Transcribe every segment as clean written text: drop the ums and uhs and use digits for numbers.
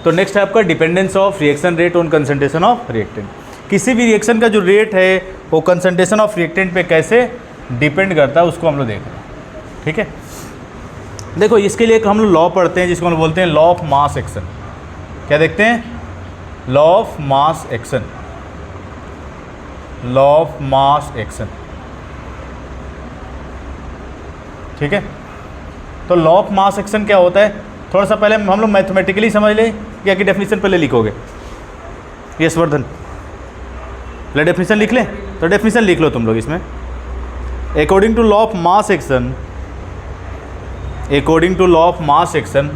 तो नेक्स्ट है आपका dependence of reaction rate on concentration of reactant. किसी भी रिएक्शन का जो रेट है वो कंसंट्रेशन ऑफ रिएक्टेंट पे कैसे डिपेंड करता है उसको हम लोग देख रहे हैं। ठीक है, देखो इसके लिए एक हम लोग लॉ पढ़ते हैं जिसको हम लोग बोलते हैं लॉ ऑफ मास एक्शन। क्या देखते हैं? Law of mass action, law of mass action. ठीक है, तो लॉ ऑफ मास एक्शन क्या होता है थोड़ा सा पहले हम लोग मैथमेटिकली समझ लें, क्या की डेफिनेशन पहले लिखोगे? यस वर्धन, पहले डेफिनेशन लिख लें, तो डेफिनेशन लिख लो तुम लोग इसमें। According to law of mass action, according to law of mass action,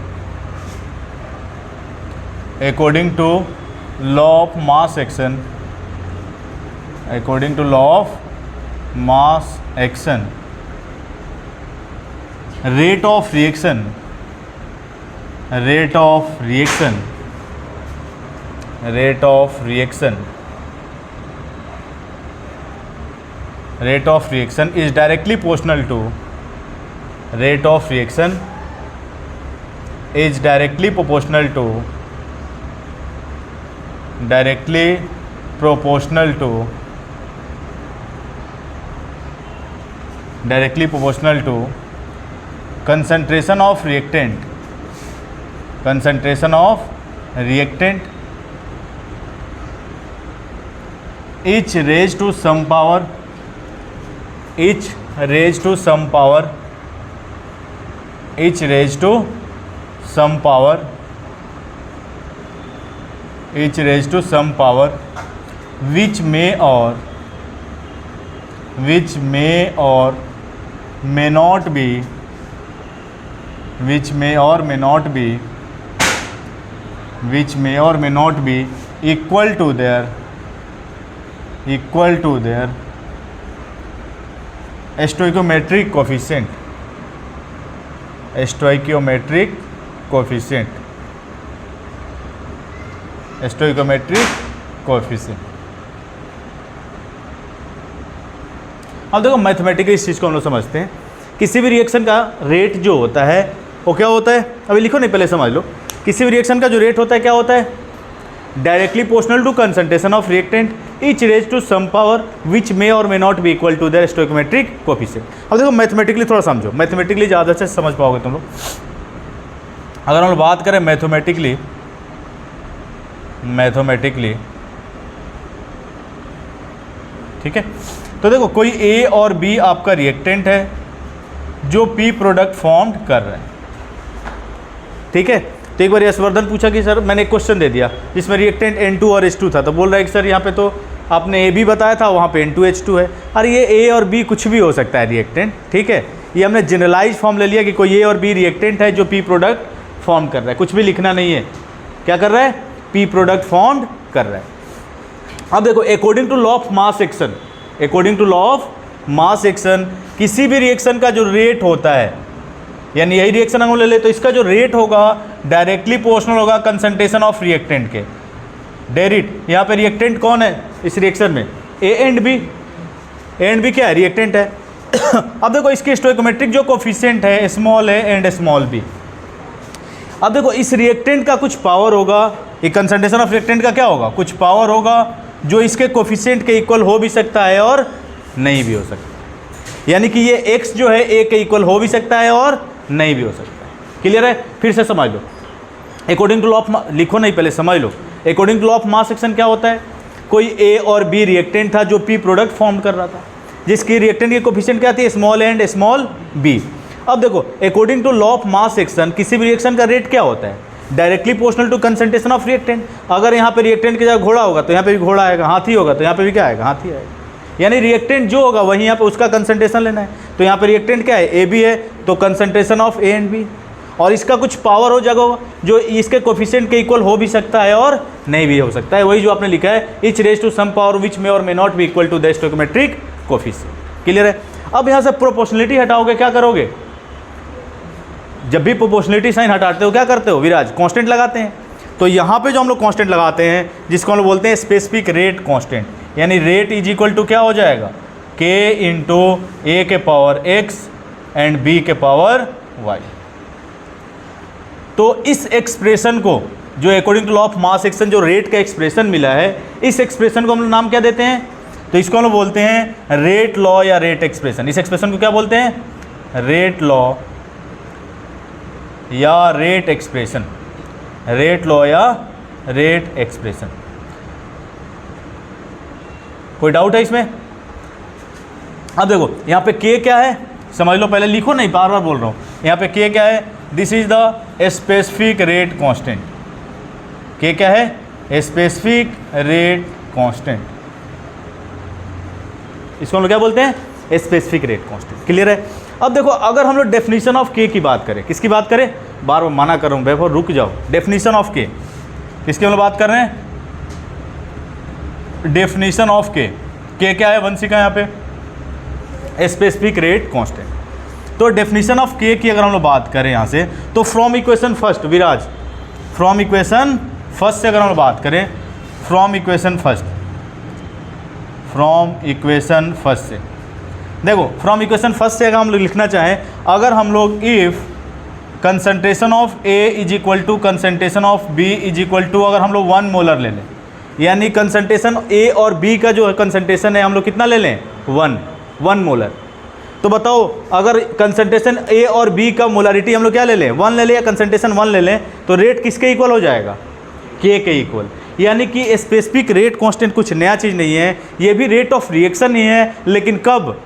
according to law of mass action, according to law of mass action, rate of reaction, rate of reaction, rate of reaction, rate of reaction is directly proportional to, rate of reaction is directly proportional to, directly proportional to, directly proportional to concentration of reactant, concentration of reactant, each raised to some power, each raised to some power, each raised to some power, each raised to some power, which may or may not be, which may or may not be, which may or may not be equal to their stoichiometric coefficient, stoichiometric coefficient, stoichiometric coefficient। अब देखो mathematically इस चीज़ को हम लोग समझते हैं। किसी भी रिएक्शन का रेट जो होता है वो क्या होता है, अभी लिखो नहीं पहले समझ लो। किसी भी रिएक्शन का जो रेट होता है क्या होता है? Directly proportional to concentration of reactant each raised to some power which may or may not be equal to their stoichiometric coefficient. अब देखो मैथमेटिकली थोड़ा समझो, मैथमेटिकली ज़्यादा से समझ पाओगे तुम लोग। अगर हम लोग बात करें मैथमेटिकली, ठीक है, तो देखो कोई ए और बी आपका रिएक्टेंट है जो पी प्रोडक्ट फॉर्म कर रहे हैं। ठीक है, तो एक बार यशवर्धन पूछा कि सर मैंने एक क्वेश्चन दे दिया जिसमें रिएक्टेंट N2 और H2 था, तो बोल रहा है कि सर यहाँ पे तो आपने ए बी बताया था, वहाँ पे N2H2 है। अरे ये ए और बी कुछ भी हो सकता है रिएक्टेंट। ठीक है, ये हमने जनरलाइज फॉर्म ले लिया कि कोई ए और बी रिएक्टेंट है जो पी प्रोडक्ट फॉर्म कर रहा है, कुछ भी लिखना नहीं है। क्या कर रहा है? पी प्रोडक्ट फॉर्म कर रहा है। अब देखो according to law of mass action, according to law of mass action किसी भी रिएक्शन का जो रेट होता है, यानी यही रिएक्शन हम ले ले तो इसका जो रेट होगा डायरेक्टली प्रोपोर्शनल होगा कंसंट्रेशन ऑफ रिएक्टेंट के। डायरेक्ट यहाँ पे रिएक्टेंट कौन है इस रिएक्शन में? A and B. A and B क्या है? रिएक्टेंट है। अब देखो इसके स्टोइकोमेट्रिक जो कोफिशिएंट है small A and small B. अब देखो इस रिएक्टेंट का कुछ पावर होगा, ये कंसंट्रेशन ऑफ रिएक्टेंट का क्या होगा? कुछ पावर होगा जो इसके कोफिशिएंट के इक्वल हो भी सकता है और नहीं भी हो सकता। यानी कि ये x जो है a के इक्वल हो भी सकता है और नहीं भी हो सकता है। क्लियर है? फिर से समझ लो। अकॉर्डिंग टू लॉ ऑफ, लिखो नहीं पहले समझ लो। According to law of mass action क्या होता है? कोई a और b रिएक्टेंट था जो p प्रोडक्ट फॉर्म कर रहा था, जिसकी रिएक्टेंट की कोफिशिएंट क्या थी? Small and small b। अब देखो according to law of mass action किसी भी रिएक्शन का रेट क्या होता है? Directly proportional to concentration of reactant. अगर यहाँ पे रिएक्टेंट की जगह घोड़ा होगा तो यहाँ पे भी घोड़ा आएगा, हाथी होगा तो यहाँ पे भी क्या आएगा? हाथी आएगा। यानी रिएक्टेंट जो होगा वहीं यहाँ पे उसका कंसंट्रेशन लेना है। तो यहाँ पे रिएक्टेंट क्या है? ए बी है, तो concentration of A and B. और इसका कुछ पावर हो जाएगा जो इसके कोफिशिएंट के इक्वल हो भी सकता है और नहीं भी हो सकता है। वही जो आपने लिखा है each raised to some power which may or may not be equal to the stoichiometric coefficient. Clear है? अब यहाँ से प्रोपोर्शनलिटी हटाओगे, क्या करोगे? जब भी प्रोपोर्शनलिटी साइन हटाते हो क्या करते हो विराज? कांस्टेंट लगाते हैं। तो यहाँ पे जो हम लोग कांस्टेंट लगाते हैं जिसको हम लोग बोलते हैं स्पेसिफिक रेट कांस्टेंट, यानी रेट इज इक्वल टू क्या हो जाएगा? k इंटू ए के पावर x एंड b के पावर y। तो इस एक्सप्रेशन को जो according to law of mass action जो रेट का एक्सप्रेशन मिला है, इस एक्सप्रेशन को हम लोग नाम क्या देते हैं? तो इसको हम लोग बोलते हैं रेट लॉ या रेट एक्सप्रेशन। इस एक्सप्रेशन को क्या बोलते हैं? रेट लॉ या रेट एक्सप्रेशन। रेट लॉ या रेट एक्सप्रेशन। कोई डाउट है इसमें? अब देखो यहाँ पे k क्या है, समझ लो, पहले लिखो, नहीं बार बार बोल रहा हूँ। यहाँ पे k क्या है? This is the specific rate constant. k क्या है? Specific rate constant. इसको हम लोग क्या बोलते हैं? Specific rate constant. क्लियर है? अब देखो, अगर हम लोग डेफिनेशन ऑफ k की बात करें, किसकी बात करें? बार बार मना कर रहा हूँ भाई, रुक जाओ। डेफिनेशन ऑफ k, किसकी हम लोग बात कर रहे हैं? Definition of k। k क्या है? वंशी का यहाँ पे स्पेसिफिक रेट कांस्टेंट। तो डेफिनेशन ऑफ k की अगर हम लोग बात करें यहाँ से, तो from equation first, Viraj, from equation first से अगर हम लोग बात करें, from equation first, from equation first से देखो, फ्रॉम इक्वेशन फर्स्ट से अगर हम लोग लिखना चाहें, अगर हम लोग if concentration of A is equal to concentration of B is equal to, अगर हम लोग 1 मोलर ले लें, यानी कंसंट्रेशन A और B का जो कंसंट्रेशन है हम लोग कितना ले लें? 1 मोलर। तो बताओ, अगर कंसंट्रेशन A और B का मोलारिटी हम लोग क्या ले लें? 1 ले लें या कंसंट्रेशन 1 ले लें, तो रेट किसके इक्वल हो जाएगा? K के इक्वल। यानी कि स्पेसिफिक रेट कांस्टेंट कुछ नया चीज़ नहीं है, ये भी रेट ऑफ रिएक्शन ही है, लेकिन कब?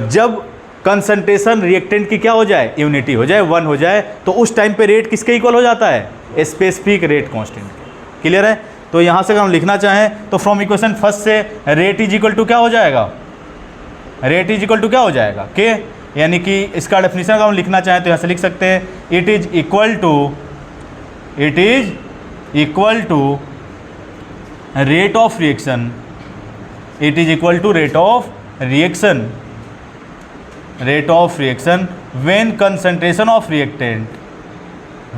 जब कंसंट्रेशन रिएक्टेंट की क्या हो जाए? यूनिटी हो जाए, 1 हो जाए, तो उस टाइम पे रेट किसके इक्वल हो जाता है? Specific rate constant. क्लियर है? तो यहाँ से अगर हम लिखना चाहें, तो फ्रॉम इक्वेशन फर्स्ट से रेट इज इक्वल टू क्या हो जाएगा? रेट इज इक्वल टू क्या हो जाएगा? के। यानी कि इसका डेफिनेशन अगर हम लिखना चाहें तो यहाँ से लिख सकते हैं, it is equal to rate of reaction, it is equal to rate of reaction, rate of reaction when concentration of reactant,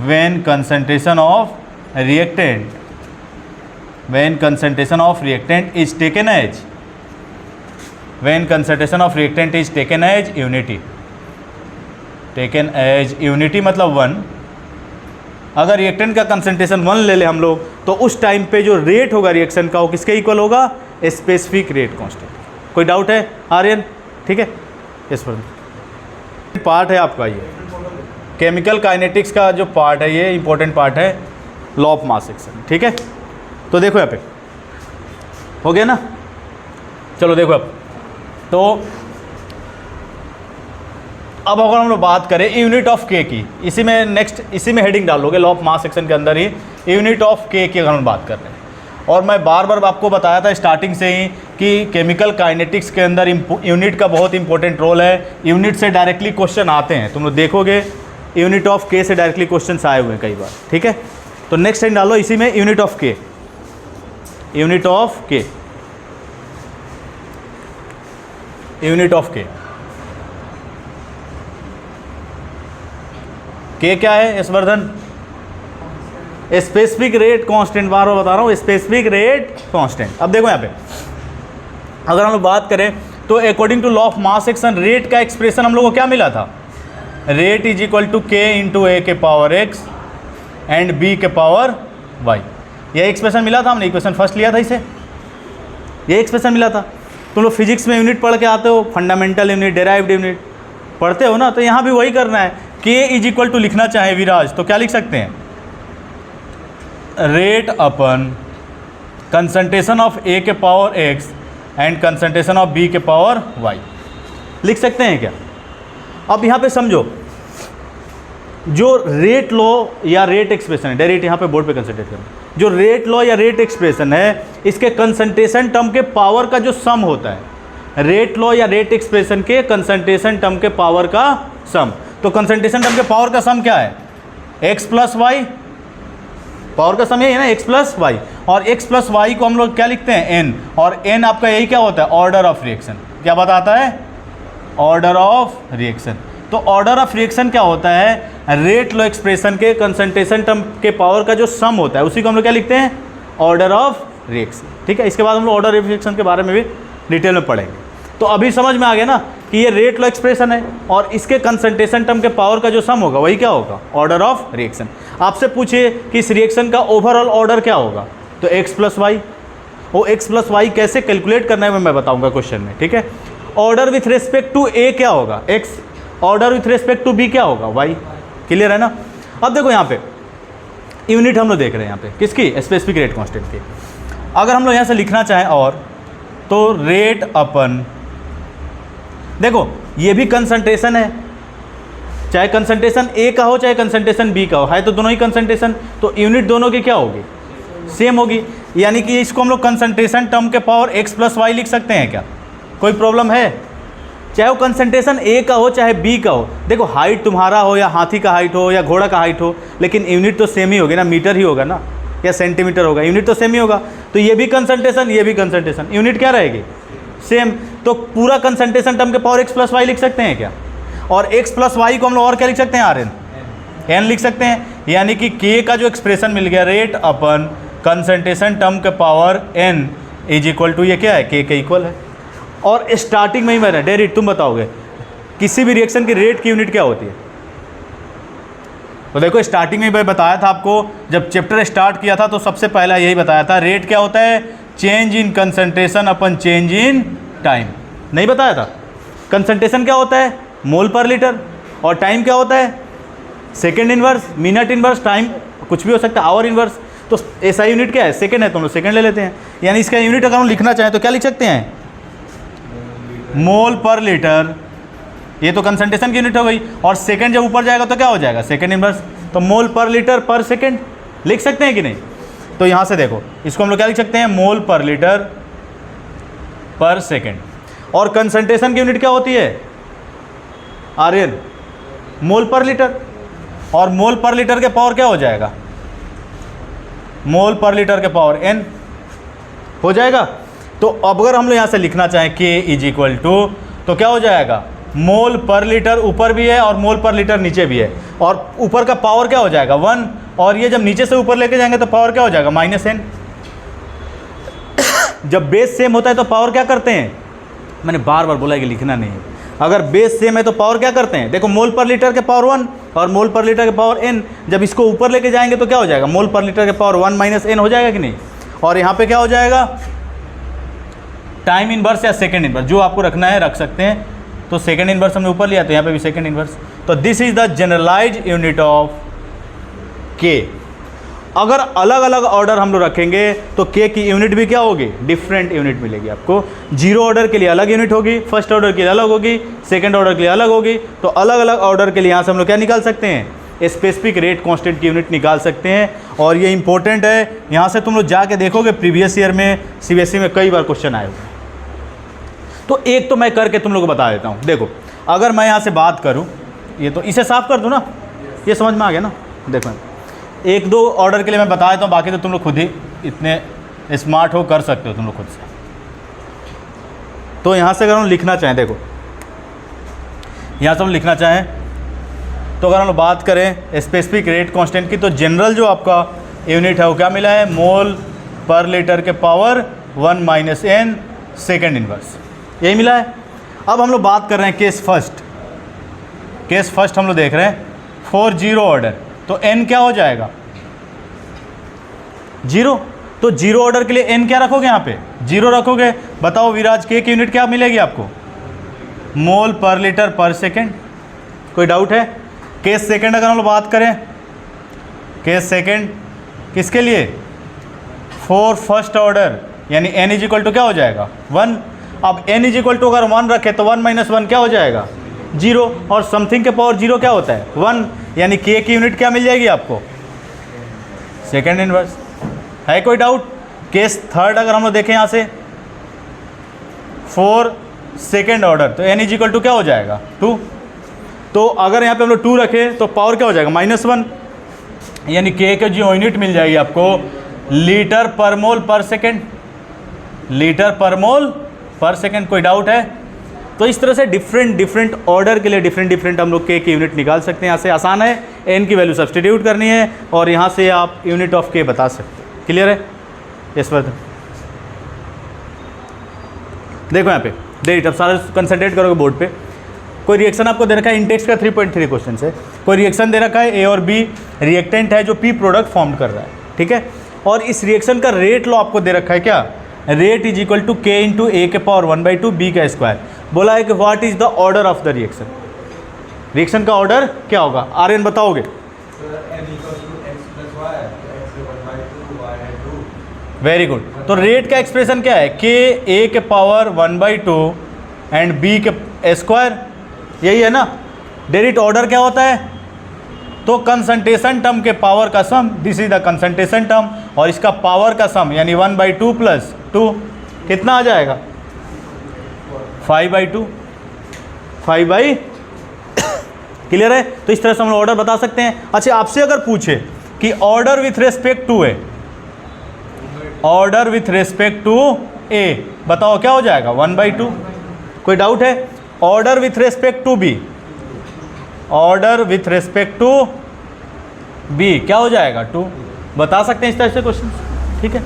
when concentration of reactant, when concentration of reactant is taken as, when concentration of reactant is taken as unity, taken as unity मतलब 1। अगर reactant का concentration 1 ले ले हम लोग, तो उस time पे जो रेट होगा रिएक्शन का वो किसके इक्वल होगा? Specific rate constant. कोई डाउट है आर्यन? ठीक है, इस पर पार्ट है आपका, ये केमिकल काइनेटिक्स का जो पार्ट है, ये इंपॉर्टेंट पार्ट है लॉ ऑफ मास एक्शन। ठीक है, तो देखो यहाँ पे हो गया ना। चलो देखो अब अगर हम लोग बात करें यूनिट ऑफ के की, इसी में नेक्स्ट, इसी में हेडिंग डालोगे लॉ ऑफ मास एक्शन के अंदर ही, यूनिट ऑफ के की अगर हम बात कर रहे हैं। और मैं बार बार आपको बताया था स्टार्टिंग से ही कि केमिकल काइनेटिक्स के अंदर यूनिट का बहुत इंपॉर्टेंट रोल है। यूनिट से डायरेक्टली क्वेश्चन आते हैं, तुम लोग देखोगे यूनिट ऑफ के से डायरेक्टली क्वेश्चन आए हुए हैं कई बार। ठीक है, तो नेक्स्ट टाइम डालो इसी में यूनिट ऑफ के, यूनिट ऑफ के, यूनिट ऑफ के क्या है यशवर्धन? स्पेसिफिक रेट कांस्टेंट, बार बार बता रहा हूँ, स्पेसिफिक रेट कांस्टेंट। अब देखो यहाँ पे अगर हम लोग बात करें, तो according to law of mass action rate का एक्सप्रेशन हम लोग को क्या मिला था? Rate is equal to k into A के पावर एक्स एंड बी के पावर वाई। यह एक्सप्रेशन मिला था, हमने इक्वेशन फर्स्ट लिया था इसे, ये एक्सप्रेशन मिला था। तुम लोग फिजिक्स में यूनिट पढ़ के आते हो, फंडामेंटल यूनिट, डेराइव्ड यूनिट पढ़ते हो ना, तो यहाँ भी वही करना है। के इज इक्वल टू लिखना चाहे विराज, तो क्या लिख सकते हैं? रेट अपन कंसंट्रेशन ऑफ ए के power X and concentration of B के पावर वाई लिख सकते हैं क्या? अब यहाँ पे समझो, जो रेट लॉ या रेट एक्सप्रेशन है, डायरेक्ट यहाँ पे बोर्ड पे कंसंट्रेट करें, जो रेट लॉ या रेट एक्सप्रेशन है, इसके कंसंट्रेशन टर्म के पावर का जो सम होता है, रेट लॉ या रेट एक्सप्रेशन के कंसंट्रेशन टर्म के पावर का सम। तो कंसंट्रेशन टर्म के पावर का सम क्या है? एक्स प्लस वाई, पावर का सम यही है ना, x प्लस वाई। और x प्लस वाई को हम लोग क्या लिखते हैं? n, और n आपका यही क्या होता है? Order of reaction. क्या बताता है? Order of reaction. तो ऑर्डर ऑफ रिएक्शन क्या होता है? रेट लॉ एक्सप्रेशन के कंसंट्रेशन टर्म के पावर का जो सम होता है, उसी को हम लोग क्या लिखते हैं? Order of reaction. ठीक है, इसके बाद हम लोग ऑर्डर ऑफ रिएक्शन के बारे में भी डिटेल में पढ़ेंगे। तो अभी समझ में आ गया ना कि ये रेट लॉ एक्सप्रेशन है और इसके कंसंट्रेशन टर्म के पावर का जो सम होगा वही क्या होगा, ऑर्डर ऑफ रिएक्शन। आपसे पूछिए कि इस रिएक्शन का ओवरऑल ऑर्डर क्या होगा, तो x प्लस वाई। वो x प्लस वाई कैसे कैलकुलेट करना है मैं बताऊंगा क्वेश्चन में, ठीक है। Order with respect to a क्या होगा x, order with respect to b क्या होगा y। क्लियर है ना। अब देखो यहाँ पे यूनिट हम लोग देख रहे हैं यहाँ पे किसकी, स्पेसिफिक रेट कांस्टेंट की। अगर हम लोग यहाँ से लिखना चाहें और तो रेट अपन, देखो ये भी कंसंट्रेशन है, चाहे कंसंट्रेशन A का हो चाहे कंसंट्रेशन B का हो, है तो दोनों ही कंसंट्रेशन, तो यूनिट दोनों की क्या होगी, सेम होगी। यानी कि इसको हम लोग कंसंट्रेशन टर्म के पावर x प्लस वाई लिख सकते हैं क्या, कोई प्रॉब्लम है। चाहे वो कंसंट्रेशन A का हो चाहे B का हो, देखो हाइट तुम्हारा हो या हाथी का हाइट हो या घोड़ा का हाइट हो, लेकिन यूनिट तो सेम ही होगी ना, मीटर ही होगा ना या सेंटीमीटर होगा, यूनिट तो सेम ही होगा। तो ये भी कंसंट्रेशन ये भी कंसंट्रेशन, यूनिट क्या रहेगी, सेम। तो पूरा कंसंट्रेशन टर्म के पावर x प्लस वाई लिख सकते हैं क्या, और x प्लस वाई को हम लोग और क्या लिख सकते हैं, Rn लिख सकते हैं। यानी कि k का जो एक्सप्रेशन मिल गया, रेट अपन कंसंट्रेशन टर्म के power n is equal to, ये क्या है, k के इक्वल है। और स्टार्टिंग में ही मैंने डेरिट, तुम बताओगे किसी भी रिएक्शन की रेट की यूनिट क्या होती है। तो देखो स्टार्टिंग में मैं बताया था आपको, जब चैप्टर स्टार्ट किया था तो सबसे पहला यही बताया था, रेट क्या होता है, change in concentration upon change in time. नहीं बताया था। कंसंट्रेशन क्या होता है, मोल पर लीटर, और टाइम क्या होता है, second inverse, minute inverse, time कुछ भी हो सकता है, आवर इनवर्स। तो ऐसा यूनिट क्या है, सेकेंड है, तो हम लोग सेकेंड ले लेते हैं। यानी इसका यूनिट अगर हम लिखना चाहें तो क्या लिख सकते हैं, मोल पर लीटर। ये तो कंसंट्रेशन की यूनिट हो गई, और सेकंड जब ऊपर जाएगा तो क्या हो जाएगा, सेकंड इनवर्स। तो मोल पर लीटर पर सेकंड लिख सकते हैं कि नहीं। तो यहाँ से देखो इसको हम लोग क्या लिख सकते हैं, मोल पर लीटर पर सेकंड। और कंसंट्रेशन की यूनिट क्या होती है, Rn, मोल पर लीटर। और मोल पर लीटर के पावर क्या हो जाएगा, मोल पर लीटर के पावर n हो जाएगा। तो अब अगर हम लोग यहाँ से लिखना चाहें k इज इक्वल टू, तो क्या हो जाएगा, मोल पर लीटर ऊपर भी है और मोल पर लीटर नीचे भी है, और ऊपर का पावर क्या हो जाएगा 1, और ये जब नीचे से ऊपर लेके जाएंगे तो पावर क्या हो जाएगा -n। जब बेस सेम होता है तो पावर क्या करते हैं, मैंने बार बार बोला कि लिखना नहीं है, अगर बेस सेम है तो पावर क्या करते हैं, देखो मोल पर लीटर के पावर 1 और मोल पर लीटर के पावर n, जब इसको ऊपर लेके जाएंगे तो क्या हो जाएगा, मोल पर लीटर के पावर 1 - n हो जाएगा कि नहीं। और यहाँ पे क्या हो जाएगा, टाइम इनवर्स या सेकेंड इनवर्स, जो आपको रखना है रख सकते हैं। तो सेकेंड इनवर्स हमने ऊपर लिया तो यहाँ पे भी सेकेंड इनवर्स। तो this is the generalised unit of k। अगर अलग अलग ऑर्डर हम लोग रखेंगे तो k की यूनिट भी क्या होगी, डिफरेंट यूनिट मिलेगी आपको। जीरो ऑर्डर के लिए अलग यूनिट होगी, फर्स्ट ऑर्डर के लिए अलग होगी, सेकंड ऑर्डर के लिए अलग होगी। तो अलग अलग ऑर्डर के लिए यहाँ से हम लोग क्या निकाल सकते हैं, स्पेसिफिक रेट कांस्टेंट की यूनिट निकाल सकते हैं। और ये इंपॉर्टेंट है, यहाँ से तुम लोग जाके देखोगे प्रीवियस ईयर में CBSE में कई बार क्वेश्चन आए हुए। तो एक तो मैं करके तुम लोग को बता देता हूँ। देखो अगर मैं यहाँ से बात करूँ, ये तो इसे साफ कर दूँ ना, ये समझ में आ गया ना। देखो एक दो ऑर्डर के लिए मैं बता देता हूँ, बाकी तो तुम लोग खुद ही इतने स्मार्ट हो, कर सकते हो तुम लोग खुद से। तो यहाँ से अगर हम लिखना चाहें, देखो यहाँ से हम लिखना चाहें तो अगर हम बात करें स्पेसिफिक रेट कांस्टेंट की, तो जनरल जो आपका यूनिट है वो क्या मिला है, मोल पर लीटर के पावर 1 - n सेकेंड इनवर्स, यही मिला है। अब हम लोग बात कर रहे हैं केस फर्स्ट। केस फर्स्ट हम लोग देख रहे हैं फॉर जीरो ऑर्डर, तो n क्या हो जाएगा, 0। तो जीरो ऑर्डर के लिए n क्या रखोगे, यहाँ पे 0 रखोगे। बताओ विराज k की यूनिट क्या मिलेगी आपको, मोल पर लीटर पर सेकेंड। कोई डाउट है। केस सेकेंड अगर हम लोग बात करें, केस सेकेंड किसके लिए, फॉर फर्स्ट ऑर्डर, यानी n इज इक्वल टू क्या हो जाएगा 1। अब n इज इक्वल टू अगर 1 रखे तो 1 - 1 क्या हो जाएगा 0, और समथिंग के पावर 0 क्या होता है 1, यानी k की यूनिट क्या मिल जाएगी आपको, सेकेंड इनवर्स। है कोई डाउट। केस थर्ड अगर हम लोग देखें यहाँ से, फॉर सेकेंड ऑर्डर, तो n इज इक्वल टू क्या हो जाएगा 2। तो अगर यहाँ पे हम लोग 2 रखें तो पावर क्या हो जाएगा -1, यानी k की जो यूनिट मिल जाएगी आपको लीटर पर मोल पर सेकेंड, लीटर पर मोल पर सेकेंड। कोई डाउट है। तो इस तरह से डिफरेंट ऑर्डर के लिए डिफरेंट हम लोग k की यूनिट निकाल सकते हैं। यहाँ से आसान है, n की वैल्यू सब्सटीट्यूट करनी है और यहाँ से आप यूनिट ऑफ k बता सकते हैं। क्लियर है। इस पर देखो यहाँ पे डेट अब सारे कंसंट्रेट करोगे बोर्ड पे। कोई रिएक्शन आपको दे रखा है, इंटेक्स का 3.3 क्वेश्चन है। कोई रिएक्शन दे रखा है, ए और बी रिएक्टेंट है जो पी प्रोडक्ट फॉर्म कर रहा है, ठीक है। और इस रिएक्शन का रेट लॉ आपको दे रखा है, क्या rate is equal to k into A के पावर 1/2 बी का स्क्वायर। बोला है कि what is the order of the reaction, reaction का ऑर्डर क्या होगा, आर्यन बताओगे। Very good. तो रेट का एक्सप्रेशन क्या है, के ए के पावर 1/2 एंड बी के स्क्वायर, यही है ना। डेरिट ऑर्डर क्या होता है, तो कंसंट्रेशन टर्म के पावर का sum, this is the concentration term, और इसका पावर का सम यानी 1/2 + 2 कितना आ जाएगा 5/2, 5/, क्लियर है। तो इस तरह से हम ऑर्डर बता सकते हैं। अच्छा, आपसे अगर पूछे कि order with respect to A, order with respect to A, बताओ क्या हो जाएगा 1/2। कोई डाउट है। Order with respect to B, order with respect to B क्या हो जाएगा 2, बता सकते हैं इस तरह से क्वेश्चन, ठीक है।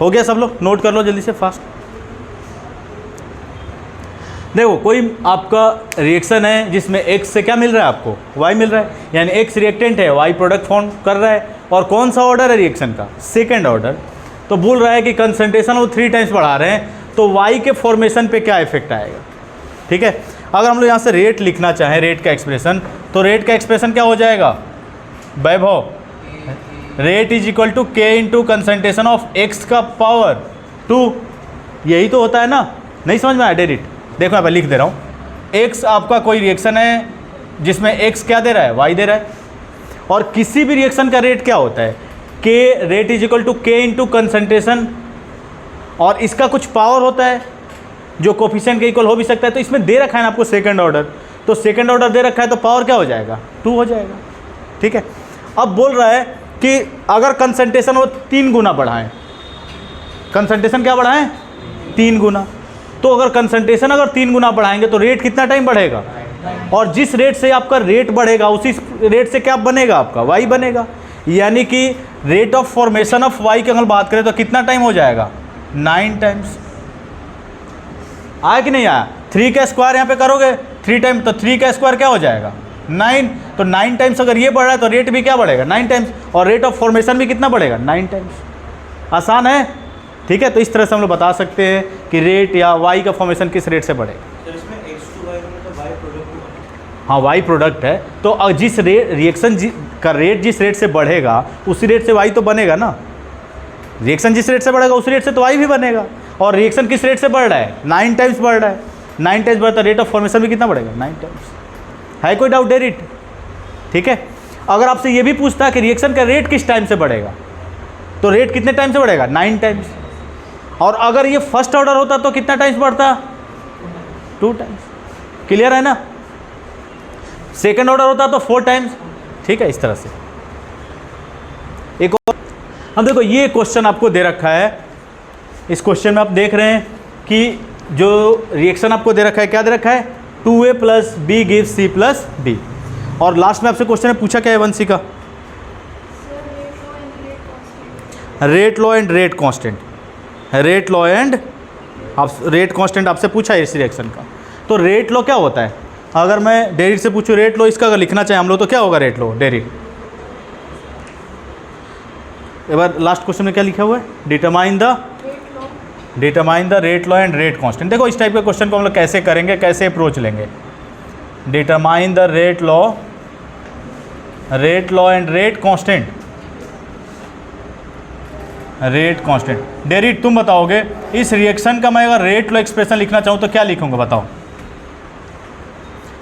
हो गया सब लोग, नोट कर लो जल्दी से फास्ट। देखो कोई आपका रिएक्शन है जिसमें x से क्या मिल रहा है आपको, y मिल रहा है, यानी x रिएक्टेंट है, y प्रोडक्ट फॉर्म कर रहा है, और कौन सा ऑर्डर है रिएक्शन का, सेकेंड ऑर्डर। तो बोल रहा है कि कंसंट्रेशन वो 3 टाइम्स बढ़ा रहे हैं, तो y के फॉर्मेशन पे क्या इफेक्ट आएगा, ठीक है। अगर हम लोग यहाँ से रेट लिखना चाहें, रेट का एक्सप्रेशन, तो रेट का एक्सप्रेशन क्या हो जाएगा वैभव, rate is equal to k into concentration of x का पावर 2, यही तो होता है ना। नहीं समझ में आया डेरिट, देखो यहाँ पर लिख दे रहा हूँ। x आपका कोई रिएक्शन है जिसमें x क्या दे रहा है, y दे रहा है, और किसी भी रिएक्शन का रेट क्या होता है, k, rate is equal to k into concentration, और इसका कुछ पावर होता है जो कोफिशिएंट के इक्वल हो भी सकता है। तो इसमें दे रखा है ना आपको सेकंड ऑर्डर, तो सेकंड ऑर्डर दे रखा है तो पावर क्या हो जाएगा 2 हो जाएगा, ठीक है। अब बोल रहा है कि अगर कंसंट्रेशन वो 3 गुना बढ़ाएं, कंसंट्रेशन क्या बढ़ाएं 3 गुना, तो अगर कंसंट्रेशन अगर 3 गुना बढ़ाएंगे तो रेट कितना टाइम बढ़ेगा, और जिस रेट से आपका रेट बढ़ेगा उसी रेट से क्या बनेगा आपका y बनेगा, यानी कि rate of formation of y की अगर बात करें तो कितना टाइम हो जाएगा 9 टाइम्स। आया कि नहीं आया, 3 का स्क्वायर यहाँ पे करोगे 3 टाइम, तो 3 का स्क्वायर क्या हो जाएगा 9, तो 9 टाइम्स अगर ये बढ़ रहा है तो रेट भी क्या बढ़ेगा 9 टाइम्स, और रेट ऑफ फॉर्मेशन भी कितना बढ़ेगा 9 टाइम्स। आसान है, ठीक है। तो इस तरह से हम लोग बता सकते हैं कि रेट या y का फॉर्मेशन किस रेट से बढ़ेगा। हाँ y प्रोडक्ट है, तो जिस रिएक्शन का रेट जिस रेट से बढ़ेगा उसी रेट से y तो बनेगा ना, रिएक्शन जिस रेट से बढ़ेगा उसी रेट से तो y भी बनेगा। और रिएक्शन किस रेट से बढ़ रहा है 9 टाइम्स बढ़ रहा है, 9 टाइम्स बढ़ता है, रेट ऑफ फॉर्मेशन भी कितना बढ़ेगा 9 टाइम्स। है कोई डाउट डेरिट, ठीक है। अगर आपसे ये भी पूछता है कि रिएक्शन का रेट किस टाइम से बढ़ेगा, तो रेट कितने टाइम से बढ़ेगा 9 टाइम्स, और अगर ये फर्स्ट ऑर्डर होता तो कितना टाइम्स बढ़ता 2 टाइम्स, क्लियर है ना। सेकंड ऑर्डर होता तो 4 टाइम्स, ठीक है। इस तरह से एक और हम देखो, ये क्वेश्चन आपको दे रखा है, इस क्वेश्चन में आप देख रहे हैं कि जो रिएक्शन आपको दे रखा है क्या दे रखा है 2a + b gives c + d, और लास्ट में आपसे क्वेश्चन में पूछा क्या है 1c का, rate law and rate constant, rate law and rate constant आपसे पूछा है इस रिएक्शन का। तो रेट लॉ क्या होता है, अगर मैं डेरिट से पूछूं रेट लॉ इसका अगर लिखना चाहें हम लोग तो क्या होगा रेट लॉ डेरिट। एक बार लास्ट क्वेश्चन में क्या लिखा हुआ है, determine the rate law and rate constant. देखो इस टाइप के क्वेश्चन को हम लोग कैसे करेंगे, कैसे अप्रोच लेंगे। Determine the rate law and rate constant, rate constant. डेरिट तुम बताओगे इस रिएक्शन का मैं अगर रेट लॉ एक्सप्रेशन लिखना चाहूँ तो क्या लिखूंगा बताओ।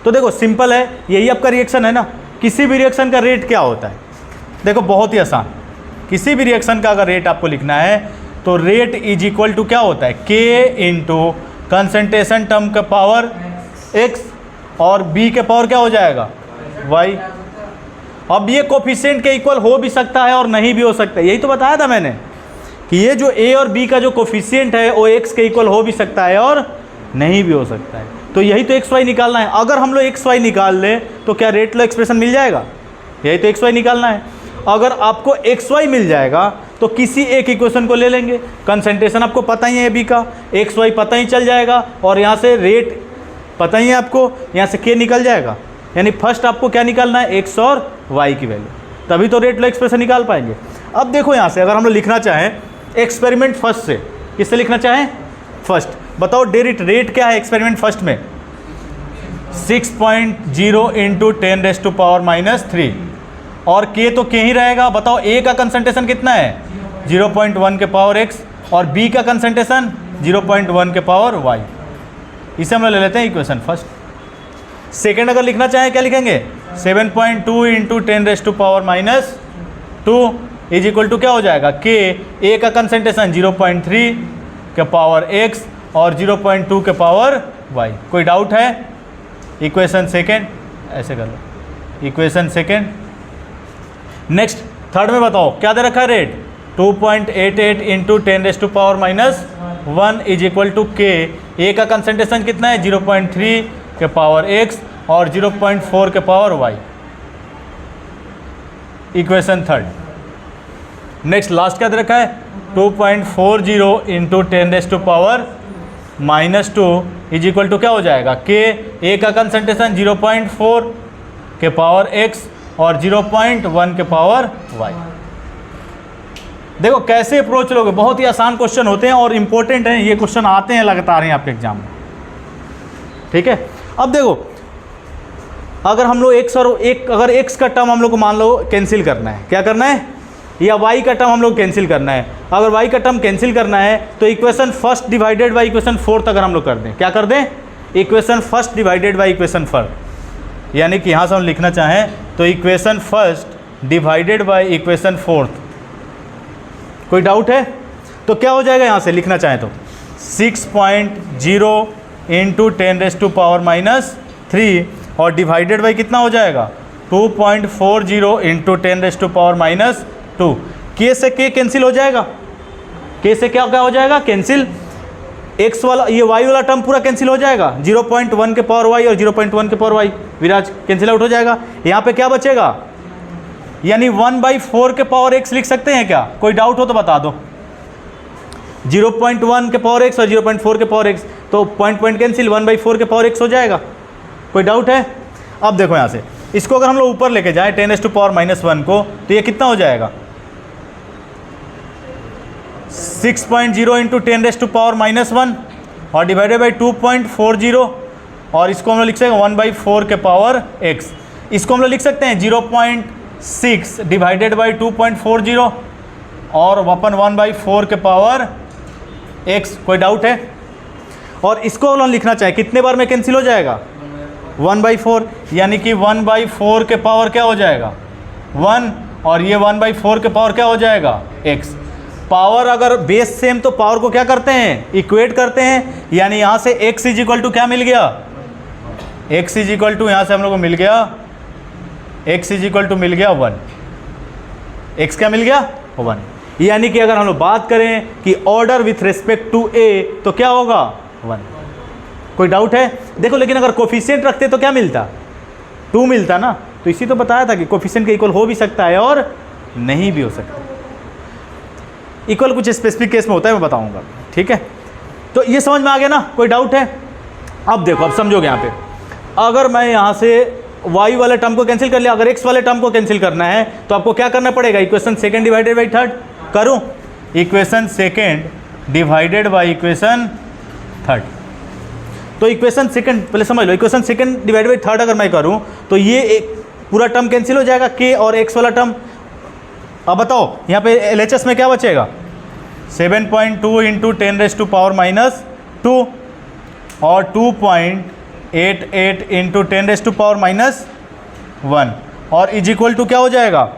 तो देखो सिंपल है, यही आपका रिएक्शन है ना, किसी भी रिएक्शन का रेट क्या होता है, देखो बहुत ही आसान, किसी भी रिएक्शन का अगर रेट आपको लिखना है तो रेट इज इक्वल टू क्या होता है के इंटू कंसंट्रेशन टर्म का पावर x, और b के पावर क्या हो जाएगा y। अब ये कोफिशिएंट के इक्वल हो भी सकता है और नहीं भी हो सकता है, यही तो बताया था मैंने कि ये जो a और b का जो कोफिशिएंट है वो x के इक्वल हो भी सकता है और नहीं भी हो सकता है। तो यही तो xy निकालना है। अगर हम लोग xy निकाल लें तो क्या रेट लॉ एक्सप्रेशन मिल जाएगा, यही तो xy निकालना है। अगर आपको xy मिल जाएगा तो किसी एक इक्वेशन को ले लेंगे। कंसंट्रेशन आपको पता ही है ए बी का, एक्स वाई पता ही चल जाएगा, और यहाँ से रेट पता ही है आपको, यहाँ से के निकल जाएगा। यानी फर्स्ट आपको क्या निकालना है, एक्स और वाई की वैल्यू, तभी तो रेट लो एक्सप्रेशन निकाल पाएंगे। अब देखो यहाँ से अगर हम लोग लिखना चाहें एक्सपेरिमेंट फर्स्ट से, किससे लिखना चाहें, फर्स्ट, बताओ रेट क्या है एक्सपेरिमेंट फर्स्ट में, 6.0 इंटू 10⁻⁻3, और के तो के ही रहेगा। बताओ ए का कंसंट्रेशन कितना है, 0.1 के पावर एक्स, और बी का कंसंट्रेशन 0.1 के पावर वाई। इसे हम लोग ले लेते हैं इक्वेशन फर्स्ट। सेकेंड अगर लिखना चाहें क्या लिखेंगे, 7.2 इंटू 10⁻⁻2 इज इक्वल टू क्या हो जाएगा, के ए का कंसंट्रेशन 0.3 के पावर एक्स और 0.2 के पावर वाई। कोई डाउट है? इक्वेशन सेकेंड ऐसे कर लो, इक्वेशन सेकेंड। नेक्स्ट थर्ड में बताओ क्या दे रखा है rate, 2.88 into 10⁻⁻1 is equal to K, A का कंसंट्रेशन कितना है, 0.3 के पावर एक्स और 0.4 के power Y. Equation third. Next last क्या दे रखा है, 2.40 इंटू 10⁻⁻2 इज इक्वल टू क्या हो जाएगा, के ए का कंसंट्रेशन 0.4 के पावर एक्स और 0.1 के पावर वाई। देखो कैसे अप्रोच लोगे, बहुत ही आसान क्वेश्चन होते हैं और इंपॉर्टेंट हैं, ये क्वेश्चन आते हैं लगातार हैं आपके एग्जाम में, ठीक है। अब देखो अगर हम लोग अगर एक्स का टर्म हम लोग को मान लो कैंसिल करना है, क्या करना है, या वाई का टर्म हम लोग कैंसिल करना है। अगर वाई का टर्म कैंसिल करना है तो equation first divided by equation fourth अगर हम लोग कर दें, क्या कर दें, equation first divided by equation fourth, यानी कि यहाँ से हम लिखना चाहें तो equation first divided by equation fourth. कोई डाउट है? तो क्या हो जाएगा, यहाँ से लिखना चाहें तो 6.0 इंटू 10⁻³ और डिवाइडेड बाई कितना हो जाएगा, 2.40 इंटू 10⁻²। के से के कैंसिल हो जाएगा, के से क्या क्या हो जाएगा कैंसिल, एक्स वाला ये वाई वाला टर्म पूरा कैंसिल हो जाएगा, 0.1 के पावर वाई और 0.1 के पावर वाई विराज कैंसिल आउट हो जाएगा। यहाँ पे क्या बचेगा, यानी 1/4 के पावर एक्स लिख सकते हैं क्या, कोई डाउट हो तो बता दो। 0.1 के पावर एक्स और 0.4 के पावर एक्स, तो पॉइंट कैंसिल, 1/4 के पावर एक्स हो जाएगा। कोई डाउट है? अब देखो यहाँ से इसको अगर हम लोग ऊपर लेके जाएं 10⁻⁻1 को, तो ये कितना हो जाएगा, 6.0 इंटू 10⁻⁻1 और डिवाइडेड बाई 2.40, और इसको हम लोग लिख सकते हैं 1/4 के पावर एक्स। इसको हम लोग लिख सकते हैं 0.6 डिवाइडेड बाई 2.40 और अपन 1/4 के पावर एक्स। कोई डाउट है? और इसको हम लोग लिखना चाहे कितने बार में कैंसिल हो जाएगा, 1/4, यानी कि 1/4 के पावर क्या हो जाएगा 1, और ये 1/4 के पावर क्या हो जाएगा x। पावर अगर बेस सेम तो पावर को क्या करते हैं, इक्वेट करते हैं, यानी यहाँ से x इज इक्वल टू क्या मिल गया, x इज इक्वल टू यहाँ से हम लोग को मिल गया x इज इक्वल टू मिल गया 1, x क्या मिल गया 1। यानी कि अगर हम लोग बात करें कि order with respect to a तो क्या होगा 1। कोई डाउट है? देखो लेकिन अगर कोफिशिएंट रखते तो क्या मिलता, 2 मिलता ना, तो इसी तो बताया था कि कोफिशिएंट के इक्वल हो भी सकता है और नहीं भी हो सकता। इक्वल कुछ स्पेसिफिक केस में होता है, मैं बताऊंगा, ठीक है। तो ये समझ में आ गया ना, कोई डाउट है? अब देखो, अब समझोगे यहाँ पे, अगर मैं यहाँ से y वाले टर्म को कैंसिल कर लिया, अगर x वाले टर्म को कैंसिल करना है तो आपको क्या करना पड़ेगा, equation second divided by third करूँ, equation second divided by equation third. तो इक्वेशन सेकंड पहले समझ लो, equation second divided by third अगर मैं करूं तो ये एक पूरा टर्म कैंसिल हो जाएगा, के और एक्स वाला टर्म। अब बताओ यहाँ पे एलएचएस में क्या बचेगा, 7.2 इंटू 10⁻⁻2 और 2.88 इंटू 10⁻⁻1 और इज इक्वल टू क्या हो जाएगा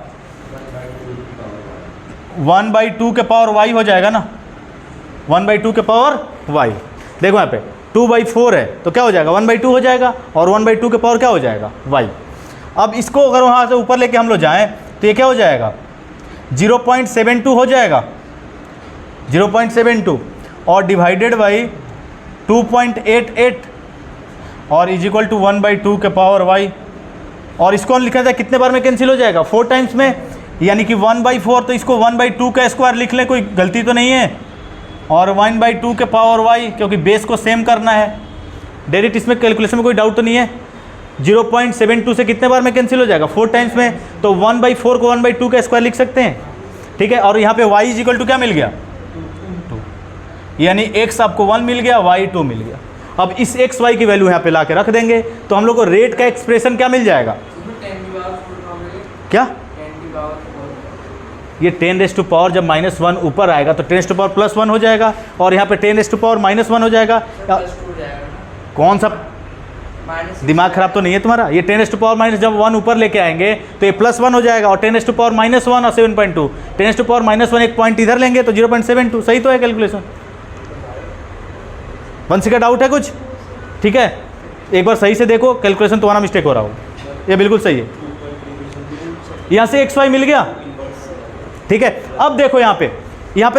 1/2 के पावर वाई हो जाएगा ना, 1/2 के पावर वाई। देखो यहाँ पे 2/4 है तो क्या हो जाएगा 1/2 हो जाएगा, और 1/2 के पावर क्या हो जाएगा वाई। अब इसको अगर वहाँ से ऊपर लेके हम लोग जाएं तो ये क्या हो जाएगा 0.72 हो जाएगा, 0.72 और डिवाइडेड बाई 2.88 और इज इक्वल टू 1/2 के पावर वाई। और इसको हम लिखा था कितने बार में कैंसिल हो जाएगा 4 टाइम्स में, यानी कि 1/4, तो इसको 1/2 का स्क्वायर लिख लें, कोई गलती तो नहीं है। और 1/2 के पावर y, क्योंकि बेस को सेम करना है डायरेक्ट, इसमें कैलकुलेशन में कोई डाउट तो नहीं है। 0.72 से कितने बार में कैंसिल हो जाएगा, 4 टाइम्स में, तो 1/4 को 1/2 का स्क्वायर लिख सकते हैं, ठीक है। और यहाँ पे y इक्वल टू क्या मिल गया, 2, यानी x आपको 1 मिल गया, y 2 मिल गया। अब इस x y की वैल्यू यहाँ पे ला के रख देंगे, तो हम लोग को रेट का एक्सप्रेशन क्या मिल जाएगा, क्या, ये 10⁻⁻, जब -1 ऊपर आएगा तो 10⁻+1 हो जाएगा, और यहाँ पे 10⁻⁻1 हो जाएगा। कौन सा दिमाग खराब तो नहीं है तुम्हारा, ये 10⁻⁻, जब 1 ऊपर लेके आएंगे तो ये +1 हो जाएगा, और 10⁻⁻1 और 7.2, 10⁻⁻1 एक पॉइंट इधर लेंगे तो 0.72, सही तो है कैलकुलेशन। वंश का डाउट है कुछ, ठीक है, एक बार सही से देखो, कैलकुलेशन तुम्हारा मिस्टेक हो रहा हो, ये बिल्कुल सही है। यहाँ से XY मिल गया, ठीक है। अब देखो यहाँ पे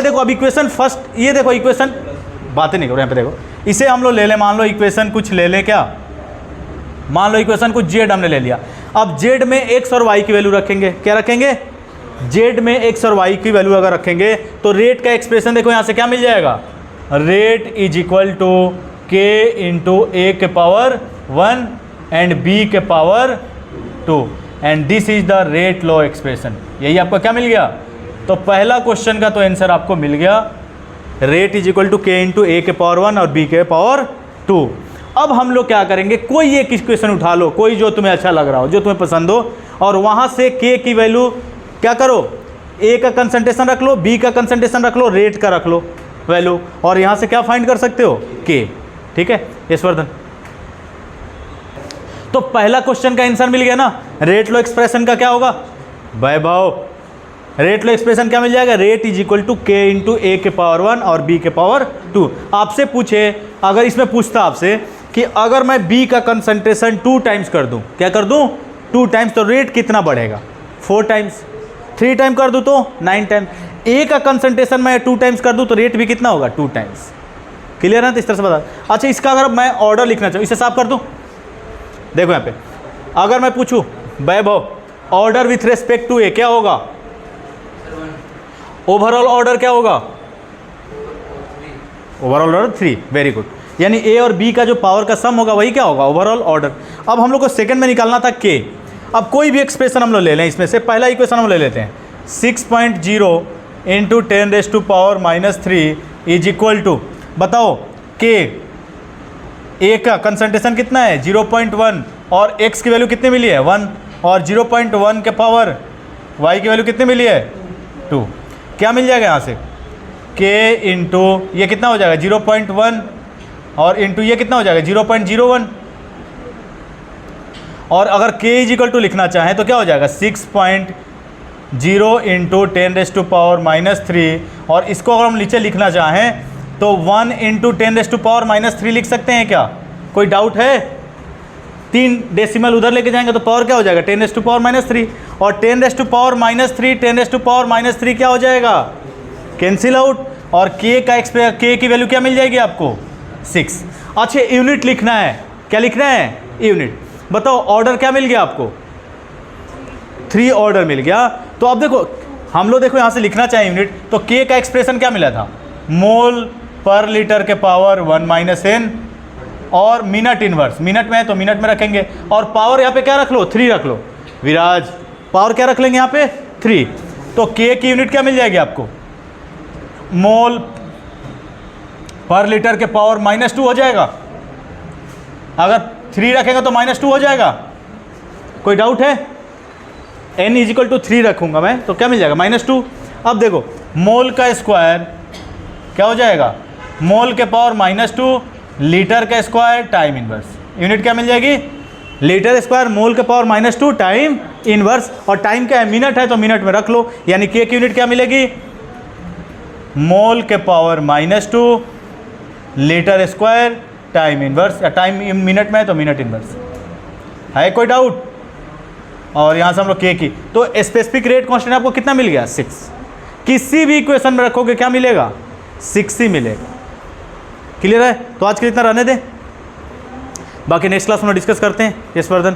देखो, अब इक्वेशन फर्स्ट, ये देखो इक्वेशन, बातें नहीं करो, यहाँ पे देखो, इसे हम लोग ले लें, मान लो इक्वेशन कुछ ले लें, क्या, मान लो इक्वेशन कुछ Z हमने ले लिया। अब Z में x और y की वैल्यू रखेंगे, क्या रखेंगे, Z में x और y की वैल्यू अगर रखेंगे तो रेट का एक्सप्रेशन देखो यहाँ से क्या मिल जाएगा, rate is equal to k into a के पावर 1 एंड b के power 2, and this is the rate law expression. यही आपको क्या मिल गया, तो पहला क्वेश्चन का तो आंसर आपको मिल गया, rate is equal to k into a के पावर 1 और b के पावर 2। अब हम लोग क्या करेंगे, कोई एक इक्वेशन उठा लो, कोई जो तुम्हें अच्छा लग रहा हो, जो तुम्हें पसंद हो, और वहाँ से k की वैल्यू क्या करो, a का कंसंट्रेशन रख लो, b का कंसंट्रेशन रख लो, रेट का रख लो वैल्यू, और यहाँ से क्या फाइंड कर सकते हो, k, ठीक है यशवर्धन। तो पहला क्वेश्चन का आंसर मिल गया ना, रेट लो एक्सप्रेशन का क्या होगा, वैभव, रेट लो एक्सप्रेशन क्या मिल जाएगा, rate is equal to k into a के पावर 1 और b के पावर 2। आपसे पूछे, अगर इसमें पूछता आपसे कि अगर मैं b का कंसंट्रेशन 2 टाइम्स कर दूं, क्या कर दूं, 2 टाइम्स, तो रेट कितना बढ़ेगा, 4 टाइम्स, 3 टाइम कर दूं तो 9 टाइम्स, a का कंसंट्रेशन मैं 2 टाइम्स कर दूं तो रेट भी कितना होगा, 2 टाइम्स। क्लियर है ना, तो इस तरह से बता। अच्छा, इसका अगर मैं ऑर्डर लिखना चाहूँ, इसे साफ कर दूँ, देखो यहाँ पे अगर मैं पूछूँ वैभव ऑर्डर विथ रेस्पेक्ट टू ए क्या होगा, ओवरऑल ऑर्डर क्या होगा, ओवरऑल ऑर्डर 3, वेरी गुड, यानी ए और बी का जो पावर का सम होगा वही क्या होगा, ओवरऑल ऑर्डर। अब हम लोग को सेकंड में निकालना था के। अब कोई भी एक्सप्रेशन हम लोग ले लें, इसमें से पहला इक्वेशन हम ले लेते हैं, 6.0 इंटू 10⁻³ इज इक्वल टू, बताओ के ए का कंसंट्रेशन कितना है 0.1, और x की वैल्यू कितनी मिली है 1, और 0.1 के पावर y की वैल्यू कितनी मिली है 2, क्या मिल जाएगा यहाँ से, k इंटू ये कितना हो जाएगा 0.1, और इंटू ये कितना हो जाएगा 0.01, और अगर k इज इक्वल टू लिखना चाहें तो क्या हो जाएगा 6.0 इंटू 10⁻³ और इसको अगर हम नीचे लिखना चाहें तो 1 इंटू 10⁻³ लिख सकते हैं क्या, कोई डाउट है, 3 डेसिमल उधर लेके जाएंगे तो पावर क्या हो जाएगा 10⁻³ और 10⁻³ 10⁻³ क्या हो जाएगा, कैंसिल आउट, और k की वैल्यू क्या मिल जाएगी आपको 6। अच्छा, यूनिट लिखना है, क्या लिखना है यूनिट, बताओ ऑर्डर क्या मिल गया आपको 3 ऑर्डर मिल गया। तो अब देखो हम लोग देखो यहाँ से लिखना चाहें यूनिट, तो k का एक्सप्रेशन क्या मिला था, मोल पर लीटर के पावर 1 - n, और मिनट इनवर्स, मिनट में है तो मिनट में रखेंगे, और पावर यहाँ पे क्या रख लो 3 रख लो, विराज पावर क्या रख लेंगे यहाँ पे 3, तो k की यूनिट क्या मिल जाएगी आपको, मोल पर लीटर के पावर -2 हो जाएगा, अगर 3 रखेंगे तो -2 हो जाएगा, कोई डाउट है, n इज इक्वल टू 3 रखूँगा मैं तो क्या मिल जाएगा -2। अब देखो मोल का स्क्वायर क्या हो जाएगा, मोल के पावर -2, लीटर का स्क्वायर टाइम इनवर्स, यूनिट क्या मिल जाएगी, लीटर स्क्वायर मोल के पावर -2 टाइम इनवर्स, और टाइम क्या है मिनट है तो मिनट में रख लो, यानी k की यूनिट क्या मिलेगी, मोल के power -2 litre square time inverse, या टाइम मिनट में है तो मिनट इनवर्स, है कोई डाउट। और यहाँ से हम लोग k की, तो स्पेसिफिक रेट कांस्टेंट आपको कितना मिल गया 6, किसी भी इक्वेशन में रखोगे क्या मिलेगा 6 ही मिलेगा। क्लियर है, तो आज के लिए इतना रहने दें, बाकी नेक्स्ट क्लास में डिस्कस करते हैं यशवर्धन।